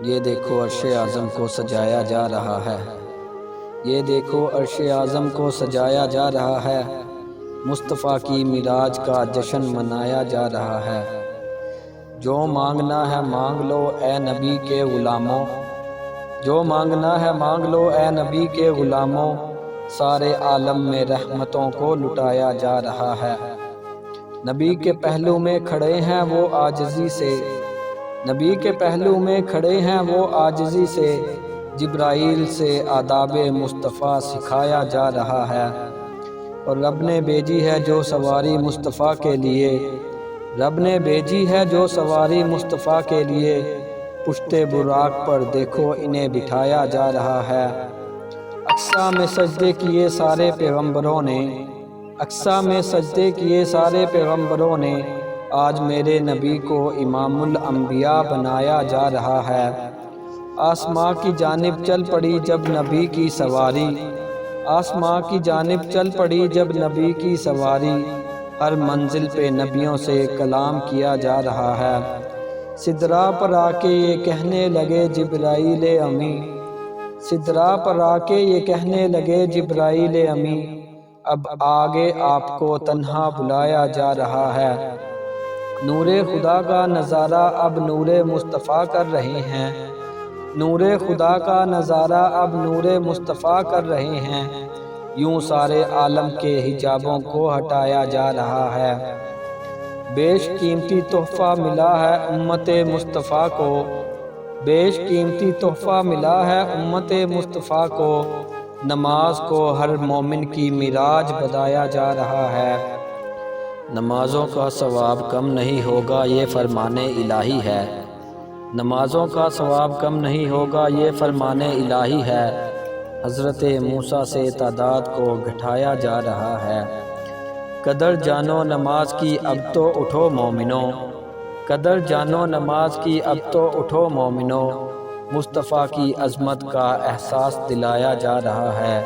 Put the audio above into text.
یہ دیکھو عرش اعظم کو سجایا جا رہا ہے، یہ دیکھو عرش اعظم کو سجایا جا رہا ہے، مصطفیٰ کی معراج کا جشن منایا جا رہا ہے۔ جو مانگنا ہے مانگ لو اے نبی کے غلاموں، جو مانگنا ہے مانگ لو اے نبی کے غلاموں، سارے عالم میں رحمتوں کو لٹایا جا رہا ہے۔ نبی کے پہلو میں کھڑے ہیں وہ عاجزی سے، نبی کے پہلو میں کھڑے ہیں وہ عاجزی سے، جبرائیل سے آداب مصطفیٰ سکھایا جا رہا ہے۔ اور رب نے بھیجی ہے جو سواری مصطفیٰ کے لیے، رب نے بھیجی ہے جو سواری مصطفیٰ کے لیے، پشت براق پر دیکھو انہیں بٹھایا جا رہا ہے۔ اقصیٰ میں سجدے کیے سارے پیغمبروں نے، اقصیٰ میں سجدے کیے سارے پیغمبروں نے، آج میرے نبی کو امام الانبیاء بنایا جا رہا ہے۔ آسماں کی جانب چل پڑی جب نبی کی سواری، آسماں کی جانب چل پڑی جب نبی کی سواری، ہر منزل پہ نبیوں سے کلام کیا جا رہا ہے۔ سدرا پر آ کے یہ کہنے لگے جبرائیل امی، سدرا پر آ کے یہ کہنے لگے جبرائیل امی، اب آگے آپ کو تنہا بلایا جا رہا ہے۔ نور خدا کا نظارہ اب نور مصطفیٰ کر رہے ہیں، نور خدا کا نظارہ اب نور مصطفیٰ کر رہے ہیں، یوں سارے عالم کے حجابوں کو ہٹایا جا رہا ہے۔ بیش قیمتی تحفہ ملا ہے امت مصطفیٰ کو، بیش قیمتی تحفہ ملا ہے امت مصطفیٰ کو، نماز کو ہر مومن کی معراج بتایا جا رہا ہے۔ نمازوں کا ثواب کم نہیں ہوگا یہ فرمان الہی ہے، نمازوں کا ثواب کم نہیں ہوگا یہ فرمان الہی ہے۔ حضرت موسیٰ سے تعداد کو گھٹایا جا رہا ہے۔ قدر جانو نماز کی اب تو اٹھو مومنو، قدر جانو نماز کی اب تو اٹھو مومنو، مصطفیٰ کی عظمت کا احساس دلایا جا رہا ہے۔